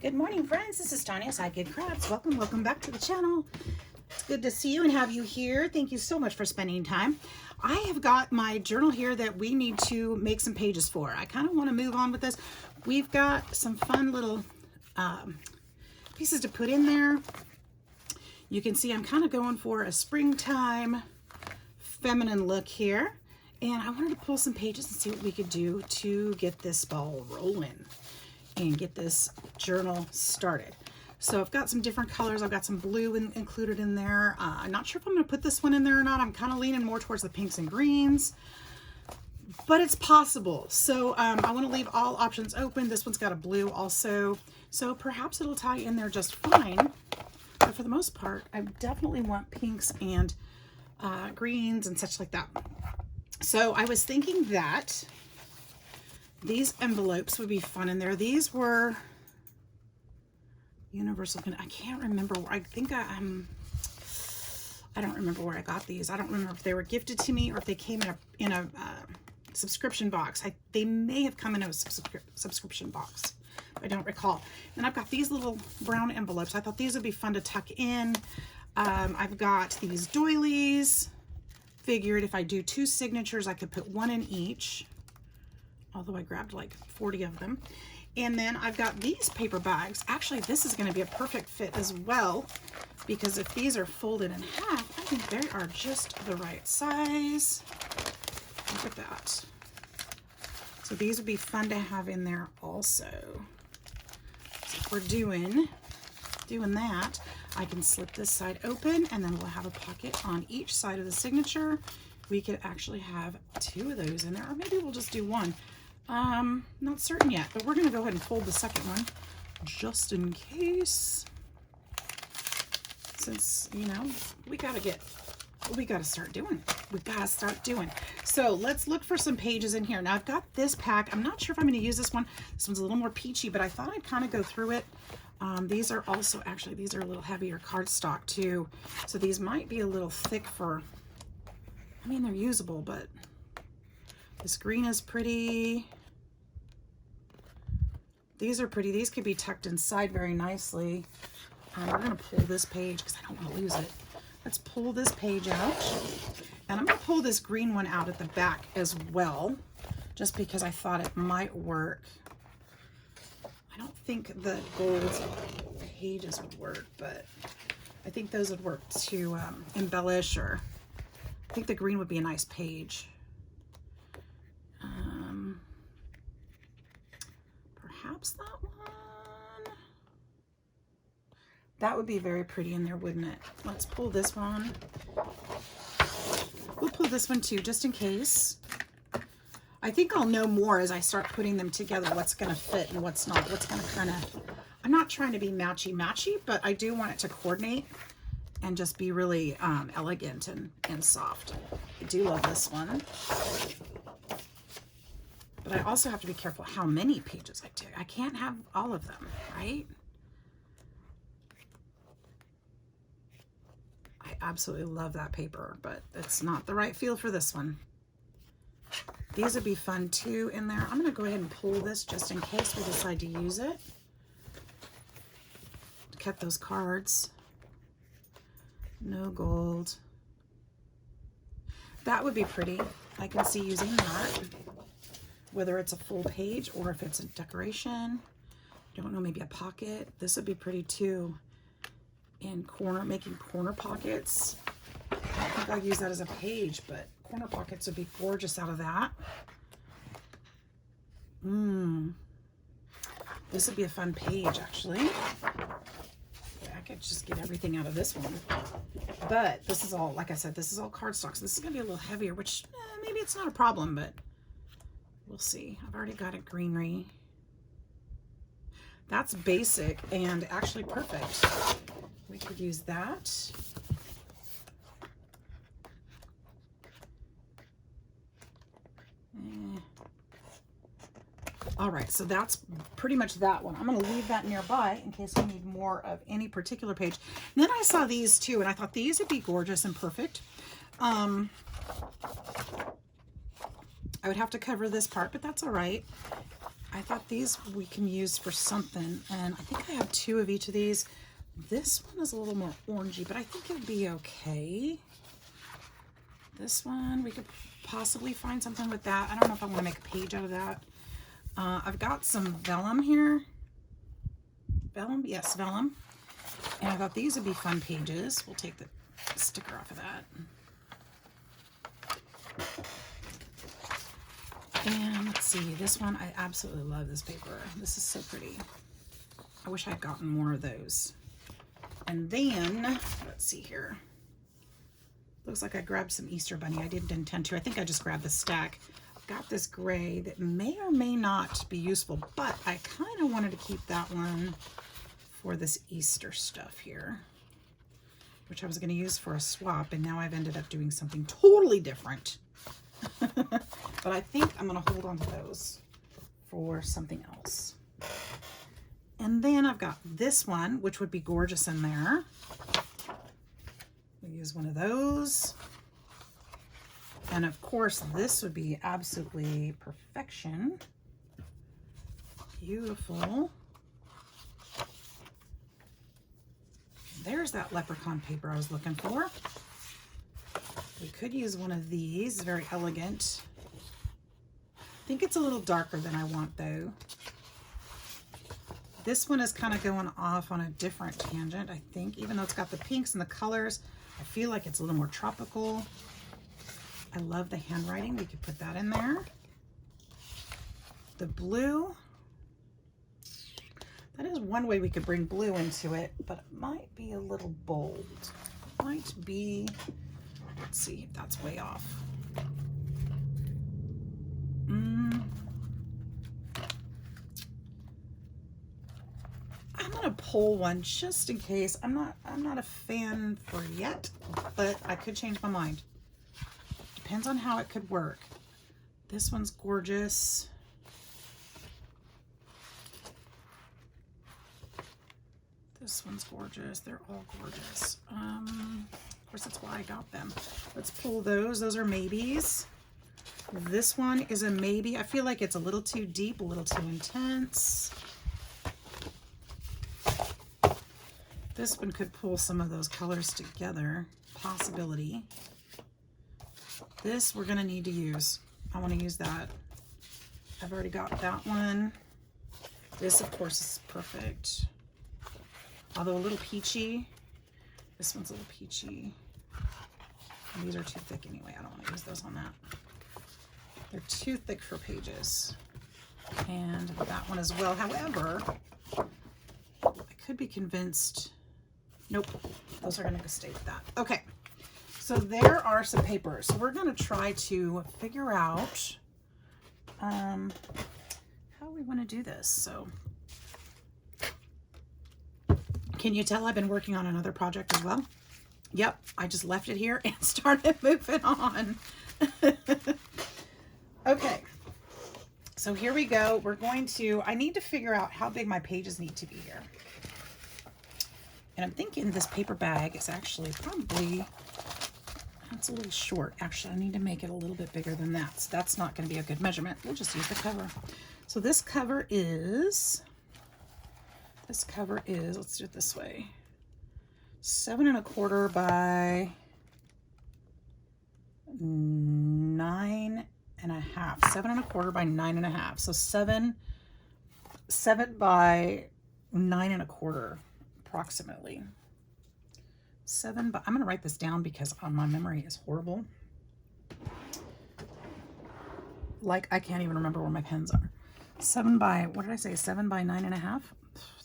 Good morning, friends. This is Tanya, Sidegigcrafts. Welcome back to the channel. It's good to see you and have you here. Thank you so much for spending time. I have got my journal here that we need to make some pages for. I kind of want to move on with this. We've got some fun little pieces to put in there. You can see I'm kind of going for a springtime feminine look here. And I wanted to pull some pages and see what we could do to get this ball rolling and get this journal started. So I've got some different colors. I've got some blue included in there. I'm not sure if I'm going to put this one in there or not. I'm kind of leaning more towards the pinks and greens, but it's possible. So I want to leave all options open. This one's got a blue also, so perhaps it'll tie in there just fine. But for the most part, I definitely want pinks and greens and such like that. So I was thinking that these envelopes would be fun in there. These were Universal. I can't remember. I think I don't remember where I got these. I don't remember if they were gifted to me or if they came in a subscription box. They may have come in a subscription box. I don't recall. And I've got these little brown envelopes. I thought these would be fun to tuck in. I've got these doilies. Figured if I do 2 signatures, I could put 1 in each. Although I grabbed like 40 of them. And then I've got these paper bags. Actually, this is going to be a perfect fit as well, because if these are folded in half, I think they are just the right size. Look at that. So these would be fun to have in there also. So if we're doing that, I can slip this side open and then we'll have a pocket on each side of the signature. We could actually have 2 of those in there, or maybe we'll just do 1. Not certain yet, but we're going to go ahead and fold the second one just in case, since, you know, we got to start doing. So let's look for some pages in here. Now I've got this pack. I'm not sure if I'm going to use this one. This one's a little more peachy, but I thought I'd kind of go through it. These are also, actually, these are a little heavier cardstock too. So these might be a little thick for, I mean, they're usable, but this green is pretty. These are pretty. These could be tucked inside very nicely. We're going to pull this page because I don't want to lose it. Let's pull this page out. And I'm going to pull this green one out at the back as well, just because I thought it might work. I don't think the gold pages would work, but I think those would work to embellish, or I think the green would be a nice page. Perhaps that one. That would be very pretty in there, wouldn't it? Let's pull this one. We'll pull this one too, just in case. I think I'll know more as I start putting them together, what's going to fit and what's not, what's going to kind of, I'm not trying to be matchy-matchy, but I do want it to coordinate and just be really elegant and soft. I do love this one. But I also have to be careful how many pages I take. I can't have all of them, right? I absolutely love that paper, but it's not the right feel for this one. These would be fun too in there. I'm going to go ahead and pull this just in case we decide to use it. To cut those cards. No gold. That would be pretty. I can see using that. Whether it's a full page or if it's a decoration. Don't know, maybe a pocket. This would be pretty too. In making corner pockets. I don't think I'll use that as a page, but corner pockets would be gorgeous out of that. This would be a fun page, actually. Yeah, I could just get everything out of this one. But this is all, like I said, this is all cardstock, so this is going to be a little heavier, which maybe it's not a problem, but we'll see. I've already got a greenery. That's basic and actually perfect. We could use that. All right, so that's pretty much that one. I'm going to leave that nearby in case we need more of any particular page. And then I saw these too, and I thought these would be gorgeous and perfect. I would have to cover this part, but that's all right. I thought these we can use for something, and I think I have 2 of each of these. This one is a little more orangey, but I think it'll be okay. This one, we could possibly find something with that. I don't know if I want to make a page out of that. I've got some vellum here. Vellum? Yes, vellum. And I thought these would be fun pages. We'll take the sticker off of that. And let's see, this one, I absolutely love this paper. This is so pretty. I wish I'd gotten more of those. And then, let's see here. Looks like I grabbed some Easter Bunny. I didn't intend to. I think I just grabbed the stack. I've got this gray that may or may not be useful, but I kind of wanted to keep that one for this Easter stuff here, which I was going to use for a swap, and now I've ended up doing something totally different. But I think I'm going to hold on to those for something else. And then I've got this one, which would be gorgeous in there. We'll use one of those. And of course, this would be absolutely perfection. Beautiful. There's that leprechaun paper I was looking for. We could use one of these, very elegant. I think it's a little darker than I want though. This one is kind of going off on a different tangent, I think, even though it's got the pinks and the colors. I feel like it's a little more tropical. I love the handwriting. We could put that in there. The blue. That is one way we could bring blue into it, but it might be a little bold. Might be, let's see if that's way off. I'm gonna pull one just in case. I'm not a fan for yet, but I could change my mind. Depends on how it could work. This one's gorgeous. This one's gorgeous. They're all gorgeous. Of course, that's why I got them. Let's pull those. Those are maybes. This one is a maybe. I feel like it's a little too deep, a little too intense. This one could pull some of those colors together. Possibility. This we're going to need to use. I want to use that. I've already got that one. This, of course, is perfect. Although a little peachy. This one's a little peachy. And these are too thick anyway. I don't want to use those on that. They're too thick for pages. And that one as well. However, I could be convinced. Nope. Those are going to stay with that. Okay. So there are some papers. So we're going to try to figure out how we want to do this. So can you tell I've been working on another project as well? Yep, I just left it here and started moving on. Okay, so here we go. We're going to, I need to figure out how big my pages need to be here. And I'm thinking this paper bag is actually probably, that's a little short. Actually, I need to make it a little bit bigger than that. So that's not going to be a good measurement. We'll just use the cover. So this cover is, let's do it this way. 7 1/4 by 9 1/2. 7 1/4 by 9 1/2. So 7 by 9 1/4 approximately. 7 by, I'm going to write this down because my memory is horrible. Like I can't even remember where my pens are. 7 by, what did I say? 7 by 9 1/2.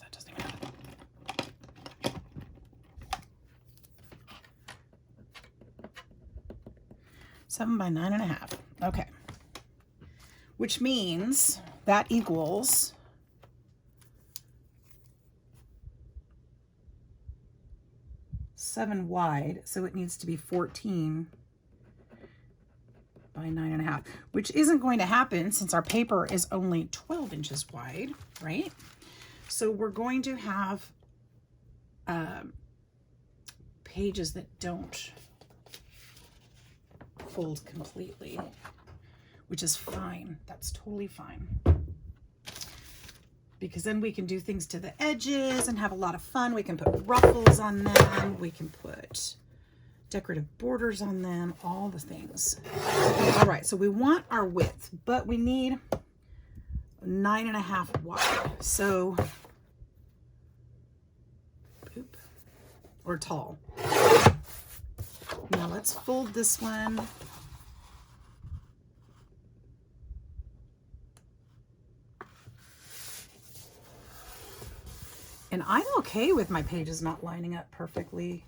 That doesn't even matter. 7 by 9 1/2. Okay. Which means that equals 7 wide. So it needs to be 14 by 9 1/2, which isn't going to happen since our paper is only 12 inches wide, right? So we're going to have pages that don't fold completely, which is fine. That's totally fine. because then we can do things to the edges and have a lot of fun. We can put ruffles on them. We can put decorative borders on them, all the things. All right, so we want our width, but we need 9.5 wide. So, oop, or tall. Now let's fold this one. And I'm okay with my pages not lining up perfectly.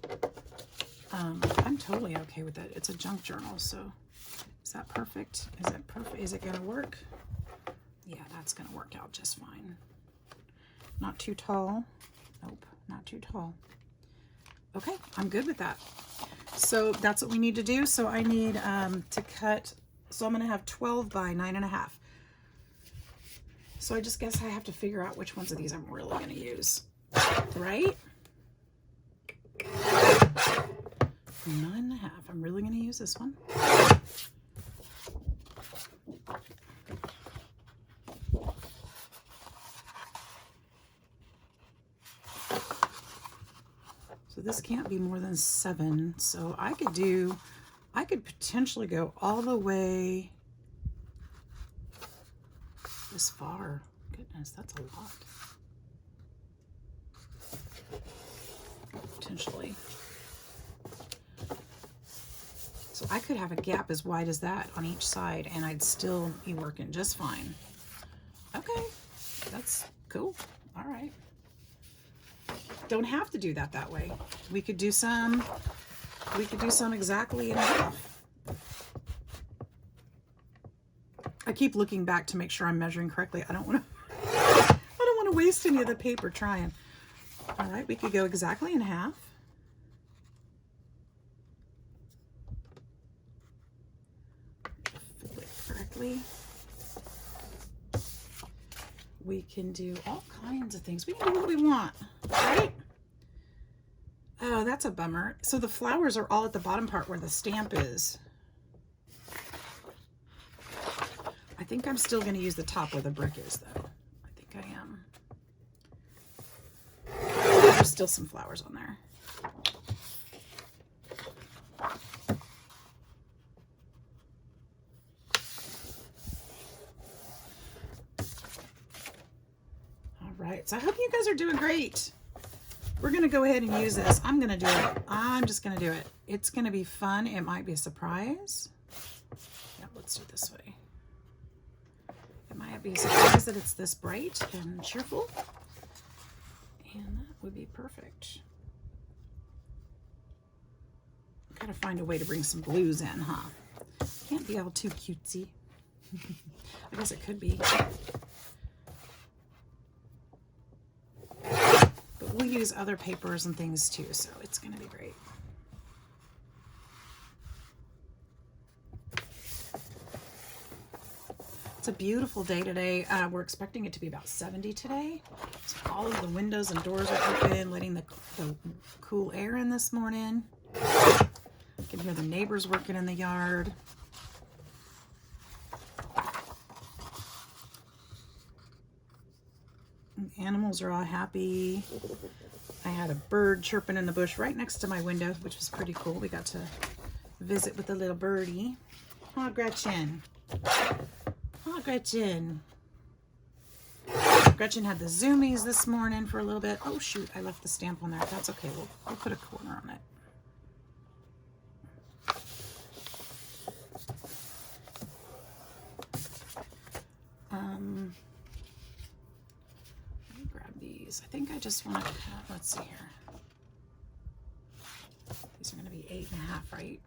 I'm totally okay with that. It's a junk journal, so is that perfect? Is it perfect? Is it gonna work? Yeah, that's gonna work out just fine. Not too tall. Nope, not too tall. Okay, I'm good with that. So that's what we need to do. So I need to cut, so I'm gonna have 12 by 9.5. So I just guess I have to figure out which ones of these I'm really gonna use, right? 9.5, I'm really gonna use this one. So this can't be more than 7. So I could potentially go all the way this far. Goodness, that's a lot. Potentially. So I could have a gap as wide as that on each side and I'd still be working just fine. Okay, that's cool. All right. Don't have to do that way. We could do some exactly in half. I keep looking back to make sure I'm measuring correctly. I don't want to waste any of the paper trying. All right, we could go exactly in half. Fold it correctly. We can do all kinds of things. We can do what we want, right? Oh, that's a bummer. So the flowers are all at the bottom part where the stamp is. I think I'm still going to use the top where the brick is, though. I think I am. There's still some flowers on there. All right, so I hope you guys are doing great. We're going to go ahead and use this. I'm going to do it. I'm just going to do it. It's going to be fun. It might be a surprise. Yeah, let's do it this way. It might be a surprise that it's this bright and cheerful. And that would be perfect. Gotta find a way to bring some blues in, huh? Can't be all too cutesy. I guess it could be. But we'll use other papers and things too, so it's gonna be great. It's a beautiful day today. We're expecting it to be about 70 today. So all of the windows and doors are open, letting the cool air in this morning. You can hear the neighbors working in the yard. The animals are all happy. I had a bird chirping in the bush right next to my window, which was pretty cool. We got to visit with the little birdie. Oh, Gretchen. Oh, Gretchen. Gretchen had the zoomies this morning for a little bit. Oh, shoot. I left the stamp on there. That's okay. We'll put a corner on it. Let me grab these. I think I just want to, let's see here. These are going to be 8.5, right?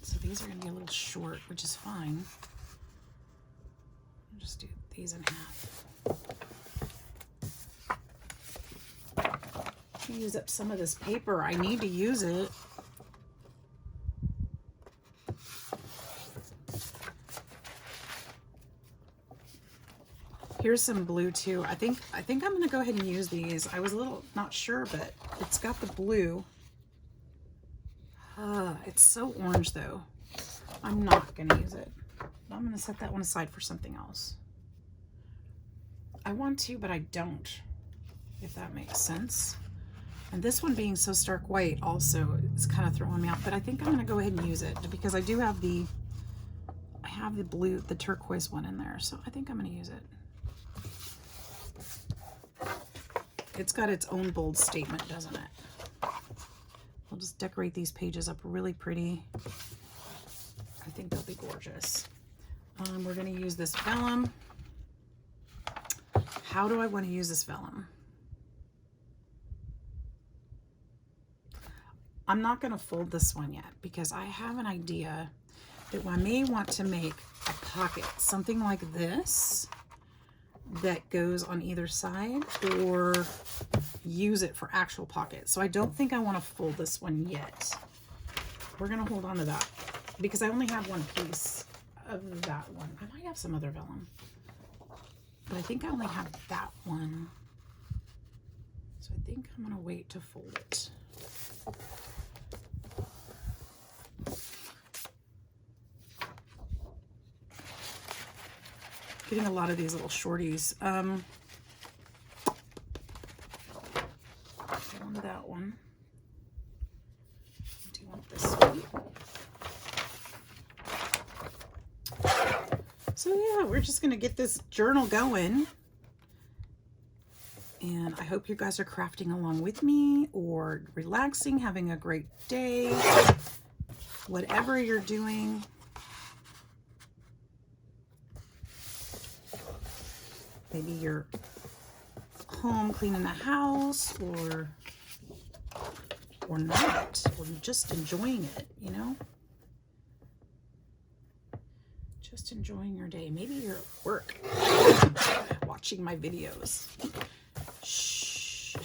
So these are going to be a little short, which is fine. I'll just do these in half. Use up some of this paper. I need to use it. Here's some blue too. I think I'm gonna go ahead and use these. I was a little not sure, but it's got the blue. It's so orange though. I'm not gonna use it. I'm gonna set that one aside for something else. I want to, but I don't, if that makes sense. And this one being so stark white also is kind of throwing me off, but I think I'm going to go ahead and use it because I do have I have the blue, the turquoise one in there, so I think I'm going to use it. It's got its own bold statement, doesn't it? I'll just decorate these pages up really pretty. I think they'll be gorgeous. We're going to use this vellum. How do I want to use this vellum? I'm not going to fold this one yet because I have an idea that I may want to make a pocket, something like this, that goes on either side, or use it for actual pockets. So I don't think I want to fold this one yet. We're going to hold on to that because I only have one piece of that one. I might have some other vellum, but I think I only have that one. So I think I'm going to wait to fold it. Getting a lot of these little shorties. Get on that one. Do you want this one? So yeah, we're just gonna get this journal going. And I hope you guys are crafting along with me or relaxing, having a great day, whatever you're doing. Maybe you're home cleaning the house or not, or just enjoying it, you know? Just enjoying your day. Maybe you're at work watching my videos. Shh.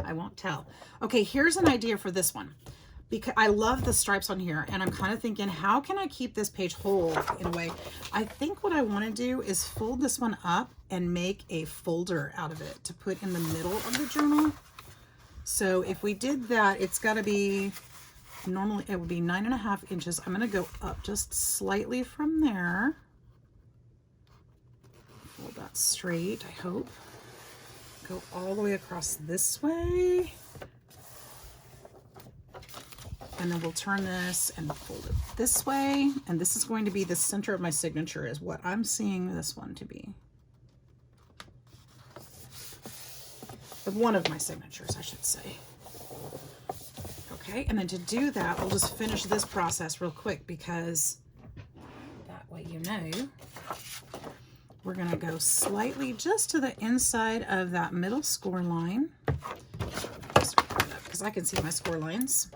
I won't tell. Okay, here's an idea for this one. Because I love the stripes on here, and I'm kind of thinking, how can I keep this page whole in a way? I think what I want to do is fold this one up and make a folder out of it to put in the middle of the journal. So if we did that, it's got to be, normally it would be 9.5 inches. I'm going to go up just slightly from there. Fold that straight, I hope. Go all the way across this way. And then we'll turn this and fold it this way. And this is going to be the center of my signature, is what I'm seeing this one to be. Of one of my signatures, I should say. Okay, and then to do that, we'll just finish this process real quick because that way you know. We're gonna go slightly just to the inside of that middle score line. Because I can see my score lines.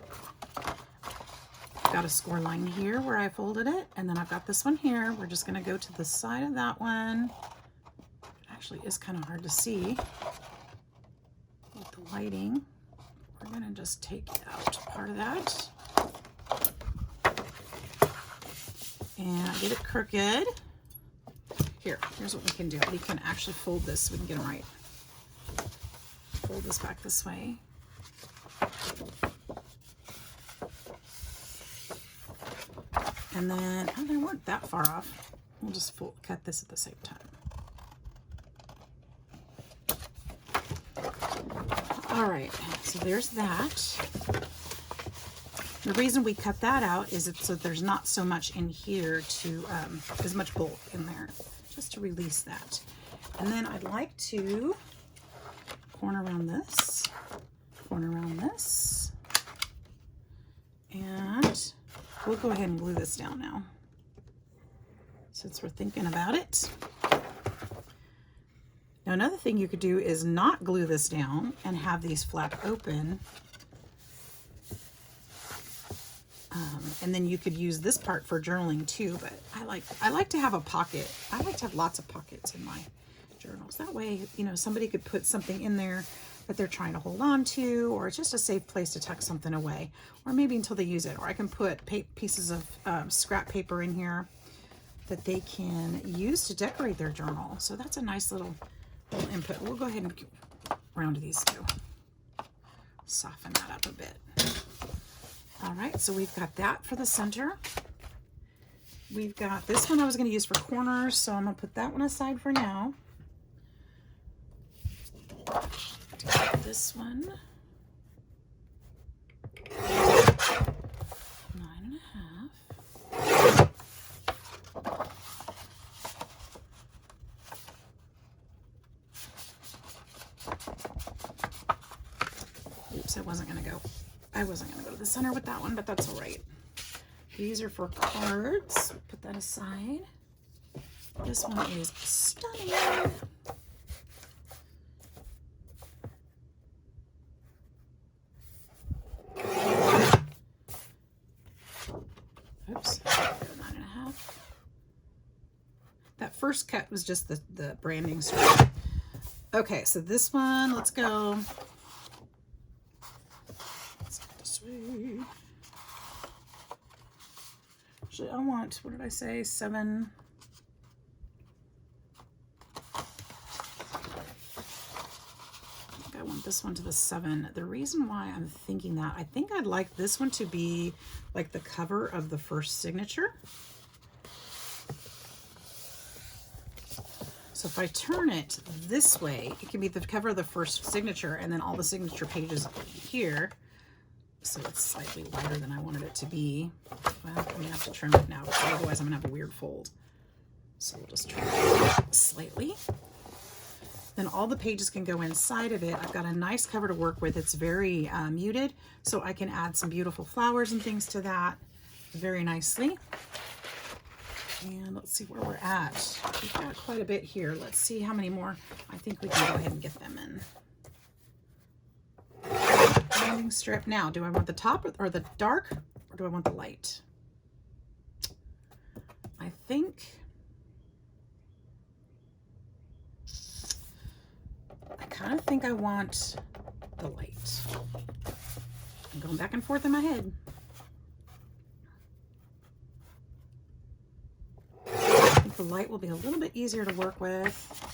Got a score line here where I folded it, and then I've got this one here. We're just going to go to the side of that one. It actually is kind of hard to see with the lighting. We're going to just take out part of that. And I get it crooked. Here's what we can do. We can actually fold this so we can get them right. Fold this back this way. And then, oh, they weren't that far off. We'll just cut this at the same time. All right, so there's that. The reason we cut that out is so there's not so much in here to, as much bulk in there, just to release that. And then I'd like to corner around this, and we'll go ahead and glue this down now, since we're thinking about it. Now, another thing you could do is not glue this down and have these flap open. And then you could use this part for journaling too, but I like to have a pocket. I like to have lots of pockets in my journals. That way, you know, somebody could put something in there that they're trying to hold on to, or it's just a safe place to tuck something away, or maybe until they use it. Or I can put pieces of scrap paper in here that they can use to decorate their journal. So that's a nice little input. We'll go ahead and round these two. Soften that up a bit. All right, so we've got that for the center. We've got this one I was going to use for corners, so I'm going to put that one aside for now. Take this one. 9.5. Oops, I wasn't gonna go to the center with that one, but that's all right. These are for cards. Put that aside. This one is stunning. Oops, 9.5. That first cut was just the branding strip. Okay, so this one, let's go. Let's go this way. Actually, I want, what did I say, 7. I want this one to the 7. The reason why I'm thinking that, I think I'd like this one to be like the cover of the first signature. So if I turn it this way, it can be the cover of the first signature and then all the signature pages here. So it's slightly wider than I wanted it to be. Well, I'm gonna have to trim it now because otherwise I'm gonna have a weird fold. So we'll just trim it slightly. Then all the pages can go inside of it. I've got a nice cover to work with. It's very muted, so I can add some beautiful flowers and things to that very nicely. And let's see where we're at. We've got quite a bit here. Let's see how many more. I think we can go ahead and get them in. Branding strip. Now, do I want the top or the dark, or do I want the light? I kind of think I want the light. I'm going back and forth in my head. I think the light will be a little bit easier to work with.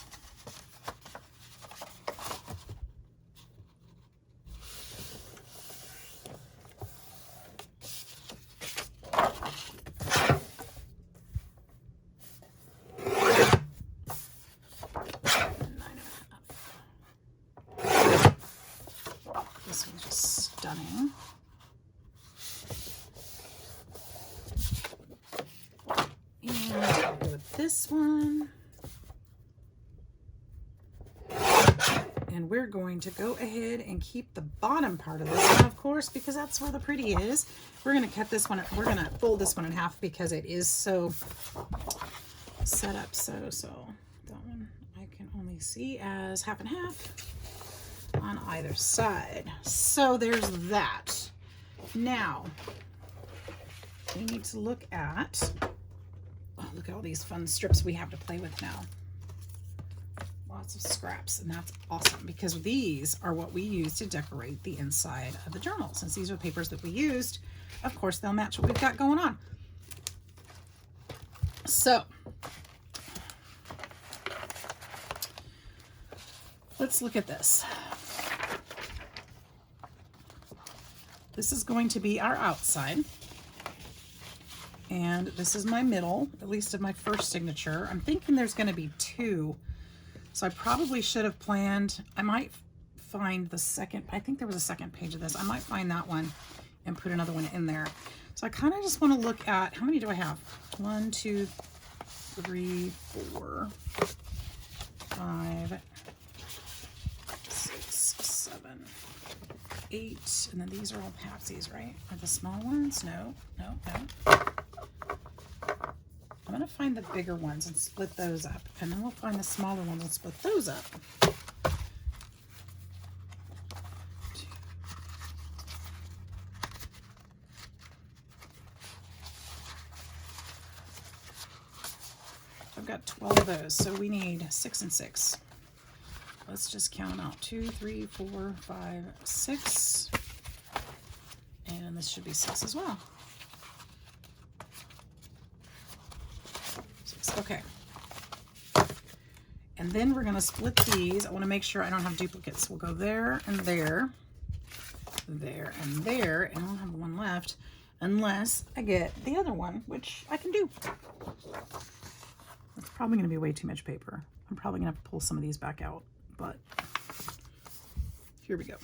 This one's just stunning. And I'll go with this one. And we're going to go ahead and keep the bottom part of this one, of course, because that's where the pretty is. We're going to cut this one, we're going to fold this one in half because it is so set up so that one I can only see as half and half on either side. So there's that. Now we need to look at, oh, look at all these fun strips we have to play with now. Lots of scraps, and that's awesome because these are what we use to decorate the inside of the journal. Since these are the papers that we used, of course they'll match what we've got going on. So let's look at this. This is going to be our outside, and this is my middle, at least of my first signature. I'm thinking there's going to be 2, so I probably should have planned. I might find the second, I think there was a second page of this. I might find that one and put another one in there. So I kind of just want to look at, how many do I have? 1, 2, 3, 4, 5, 6, 7, 8, and then these are all papsies, right? Are the small ones? No. I'm gonna find the bigger ones and split those up, and then we'll find the smaller ones and split those up. I've got 12 of those, so we need 6 and 6. Let's just count them out. 2, 3, 4, 5, 6. And this should be 6 as well. 6, okay. And then we're gonna split these. I wanna make sure I don't have duplicates. We'll go there and there, there and there, and I don't have one left unless I get the other one, which I can do. That's probably gonna be way too much paper. I'm probably gonna have to pull some of these back out, but Here we go.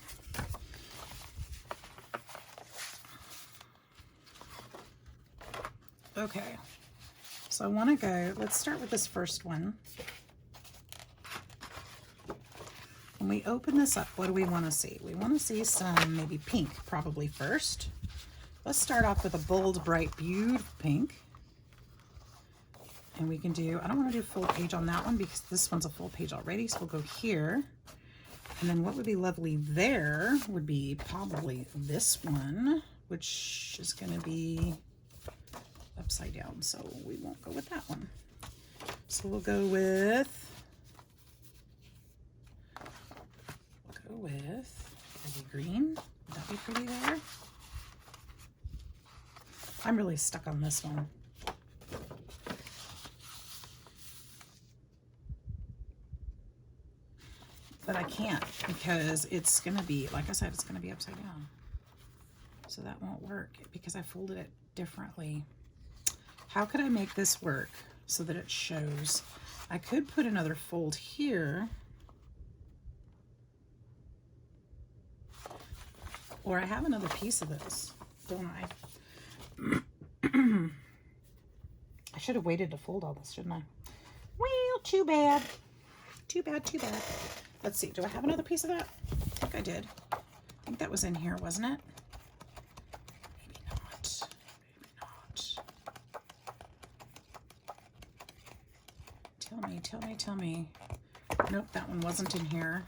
Okay, so I want to go, let's start with this first one. When we open this up, what do we want to see? We want to see some maybe pink probably first. Let's start off with a bold, bright, beautiful pink. And we can do, I don't want to do full page on that one because this one's a full page already, so we'll go here. And then what would be lovely there would be probably this one, which is going to be upside down, so we won't go with that one. So we'll go with pretty green. Would that be pretty there? I'm really stuck on this one. But I can't because it's going to be, like I said, it's going to be upside down. So that won't work because I folded it differently. How could I make this work so that it shows? I could put another fold here. Or I have another piece of this, don't I? I should have waited to fold all this, shouldn't I? Well, too bad. Too bad, too bad. Let's see, do I have another piece of that? I think I did. I think that was in here, wasn't it? Maybe not. Maybe not. Tell me, tell me, tell me. Nope, that one wasn't in here.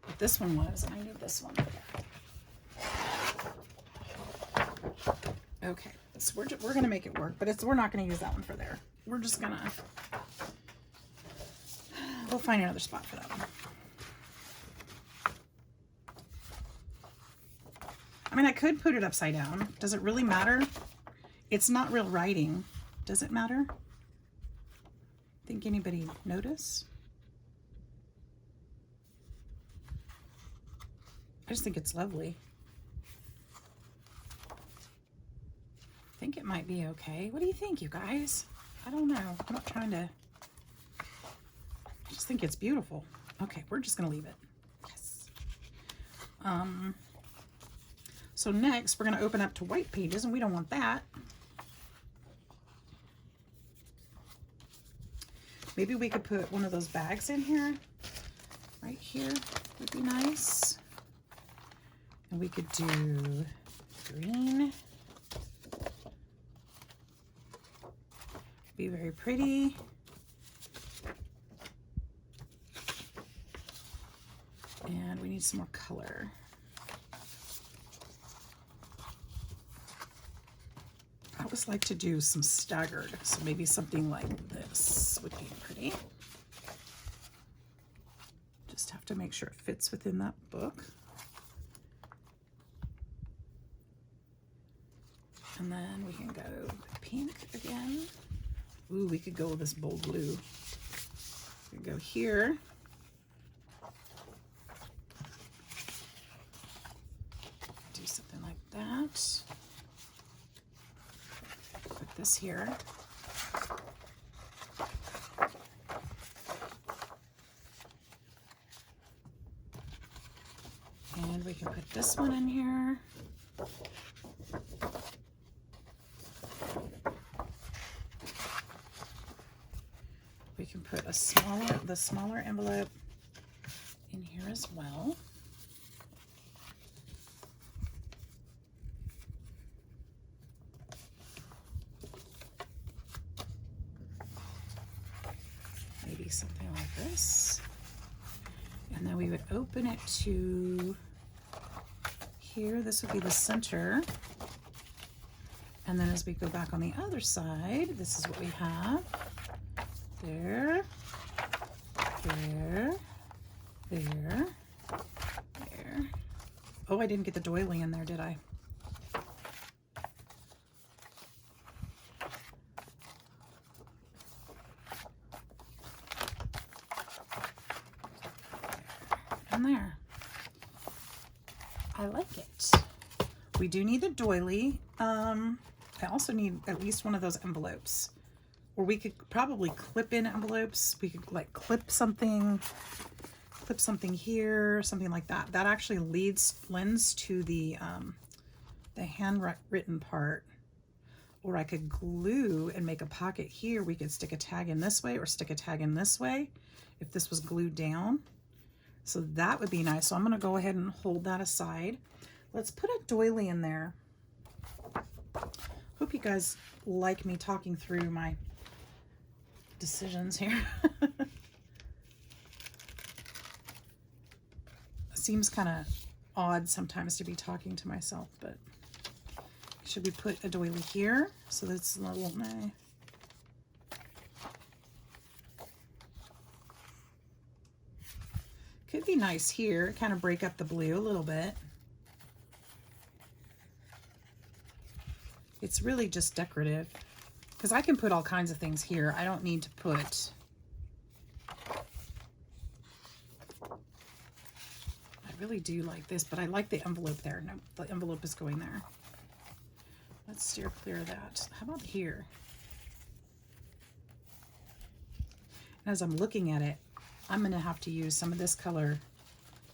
But this one was, and I need this one. Okay, so we're gonna make it work, but we're not gonna use that one for there. We're just gonna, we'll find another spot for that one. I mean, I could put it upside down. Does it really matter? It's not real writing. Does it matter? Think anybody notice? I just think it's lovely. I think it might be okay. What do you think, you guys? I don't know. I'm not trying to... I just think it's beautiful. Okay, we're just going to leave it. Yes. So next, we're going to open up to white pages, and we don't want that. Maybe we could put one of those bags in here. Right here would be nice. And we could do green. Be very pretty. And we need some more color. I always like to do some staggered, so maybe something like this would be pretty. Just have to make sure it fits within that book. And then we can go with pink again. Ooh, we could go with this bold blue. We could go here. Do something like that. Put this here. And we can put this one in here. We can put the smaller envelope in here as well. Maybe something like this. And then we would open it to here. This would be the center. And then as we go back on the other side, this is what we have. There, there, there, there. Oh, I didn't get the doily in there, did I? And there. I like it. We do need the doily. I also need at least one of those envelopes. Or we could probably clip in envelopes. We could like clip something clip something here, something like that. That actually lends to the handwritten part. Or I could glue and make a pocket here. We could stick a tag in this way or stick a tag in this way if this was glued down. So that would be nice. So I'm gonna go ahead and hold that aside. Let's put a doily in there. Hope you guys like me talking through my decisions here. Seems kind of odd sometimes to be talking to myself, but should we put a doily here so that's a little could be nice here, kind of break up the blue a little bit. It's really just decorative because I can put all kinds of things here. I don't need to put, I really do like this, but I like the envelope there. No, the envelope is going there. Let's steer clear of that. How about here? As I'm looking at it, I'm going to have to use some of this color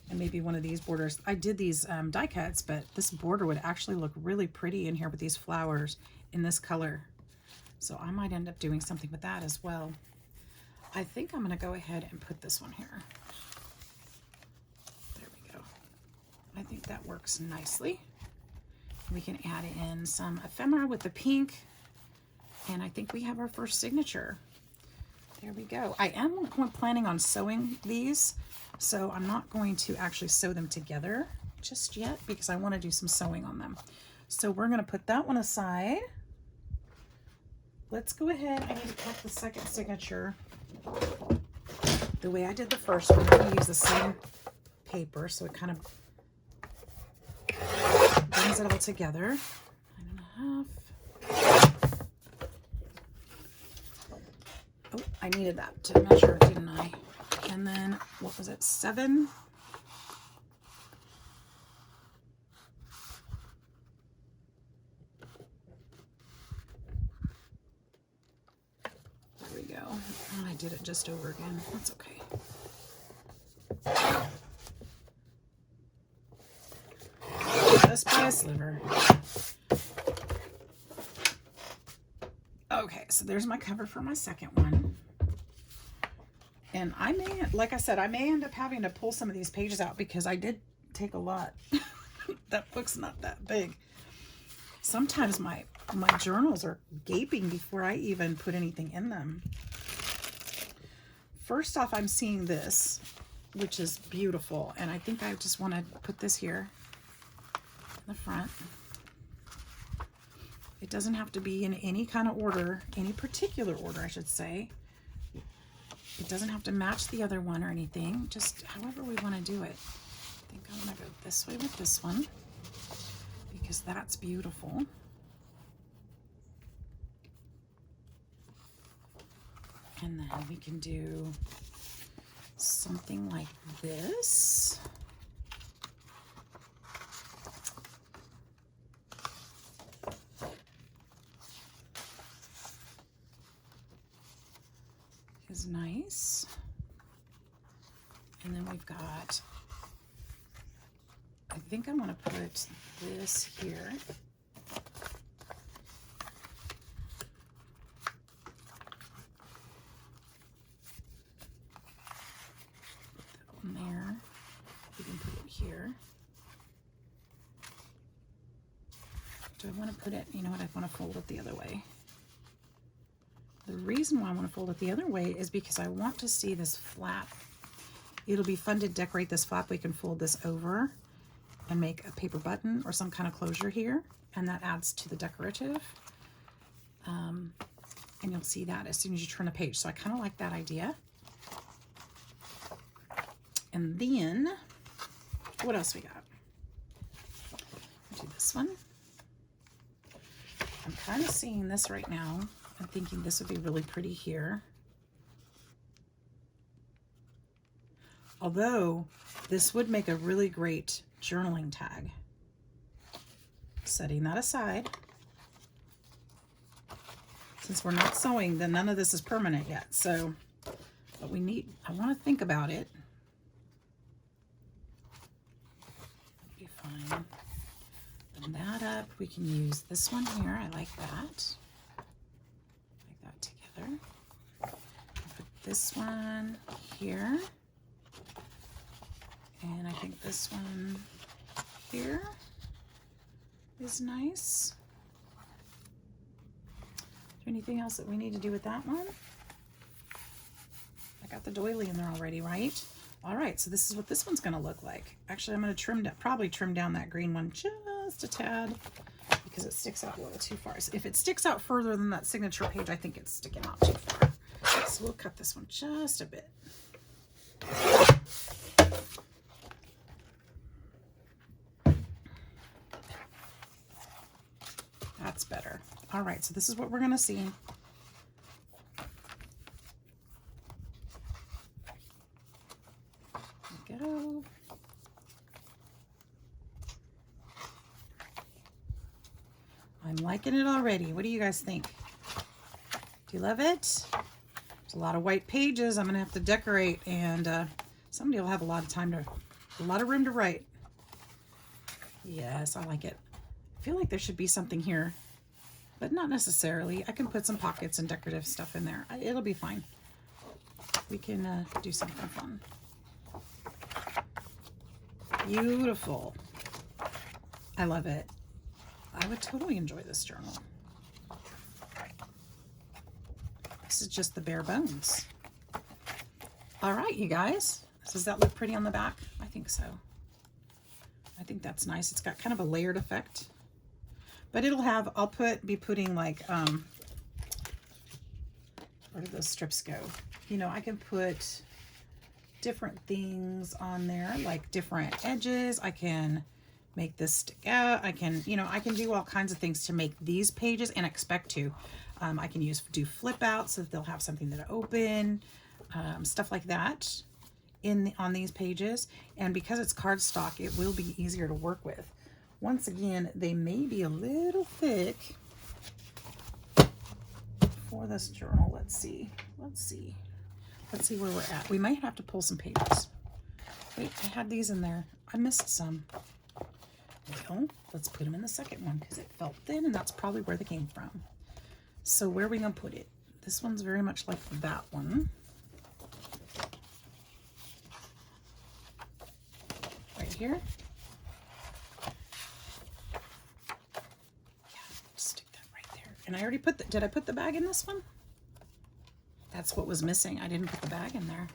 and maybe one of these borders. I did these die cuts, but this border would actually look really pretty in here with these flowers in this color. So I might end up doing something with that as well. I think I'm going to go ahead and put this one here. There we go. I think that works nicely. We can add in some ephemera with the pink. And I think we have our first signature. There we go. I am planning on sewing these, so I'm not going to actually sew them together just yet because I want to do some sewing on them. So we're going to put that one aside. Let's go ahead. I need to cut the second signature the way I did the first one. I'm going to use the same paper so it kind of brings it all together. 9.5. Oh, I needed that to measure, didn't I? And then, what was it, 7? There we go. Oh, I did it just over again. That's okay. Just by a sliver. Okay, so there's my cover for my second one. And I may, like I said, I may end up having to pull some of these pages out because I did take a lot. That book's not that big. Sometimes my journals are gaping before I even put anything in them. First off, I'm seeing this, which is beautiful. And I think I just want to put this here in the front. It doesn't have to be in any kind of order, any particular order, I should say. It doesn't have to match the other one or anything, just however we want to do it. I think I want to go this way with this one because that's beautiful. And then we can do something like this. Is nice. And then we've got, I think I want to put this here. Put that one there. We can put it here. Do I want to put it, you know what, I want to fold it the other way. The reason why I want to fold it the other way is because I want to see this flap. It'll be fun to decorate this flap. We can fold this over and make a paper button or some kind of closure here, and that adds to the decorative. And you'll see that as soon as you turn a page. So I kind of like that idea. And then, what else we got? Do this one. I'm kind of seeing this right now. I'm thinking this would be really pretty here. Although this would make a really great journaling tag. Setting that aside. Since we're not sewing, then none of this is permanent yet. So, but we need, I want to think about it. fine. Open that up. We can use this one here. I like that. Like that together. Put this one here. And I think this one here is nice. Is there anything else that we need to do with that one? I got the doily in there already, right? All right, so this is what this one's gonna look like. Actually, I'm gonna probably trim down that green one just a tad because it sticks out a little too far. So if it sticks out further than that signature page, I think it's sticking out too far. So we'll cut this one just a bit. That's better. All right, so this is what we're gonna see. There we go. I'm liking it already. What do you guys think? Do you love it? There's a lot of white pages I'm gonna have to decorate, and somebody will have a lot of room to write. Yes, I like it. I feel like there should be something here, but not necessarily. I can put some pockets and decorative stuff in there. It'll be fine. We can do something fun. Beautiful. I love it. I would totally enjoy this journal. This is just the bare bones. All right, you guys. Does that look pretty on the back? I think so. I think that's nice. It's got kind of a layered effect. But it'll have, I'll be putting like, where do those strips go? You know, I can put different things on there, like different edges. I can make this stick out. I can, you know, I can do all kinds of things to make these pages and expect to. I can do flip outs so that they'll have something to open, stuff like that on these pages. And because it's cardstock, it will be easier to work with. Once again, they may be a little thick for this journal. Let's see where we're at. We might have to pull some pages. Wait, I had these in there. I missed some. Well, let's put them in the second one because it felt thin, and that's probably where they came from. So where are we gonna put it? This one's very much like that one. Right here. And I already did I put the bag in this one? That's what was missing. I didn't put the bag in there.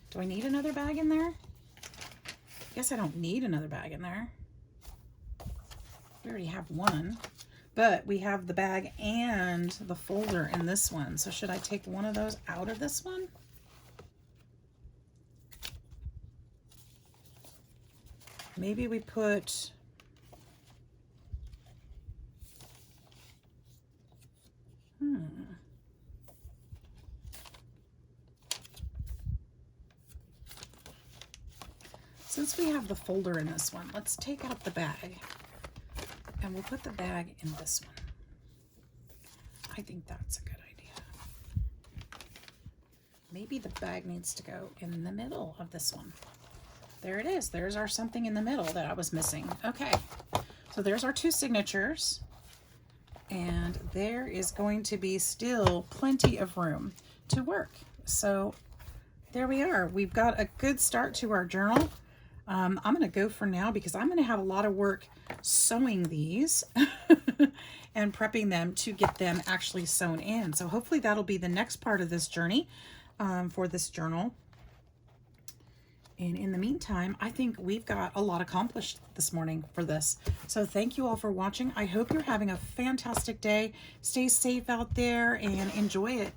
Do I need another bag in there? I guess I don't need another bag in there. We already have one, but we have the bag and the folder in this one. So should I take one of those out of this one? Maybe we put... Since we have the folder in this one, let's take out the bag and we'll put the bag in this one. I think that's a good idea. Maybe the bag needs to go in the middle of this one. There it is. There's our something in the middle that I was missing. Okay, so there's our two signatures. And there is going to be still plenty of room to work. So there we are. We've got a good start to our journal. I'm going to go for now because I'm going to have a lot of work sewing these and prepping them to get them actually sewn in. So hopefully that'll be the next part of this journey for this journal. And in the meantime, I think we've got a lot accomplished this morning for this. So thank you all for watching. I hope you're having a fantastic day. Stay safe out there and enjoy it.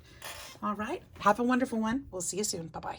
All right. Have a wonderful one. We'll see you soon. Bye-bye.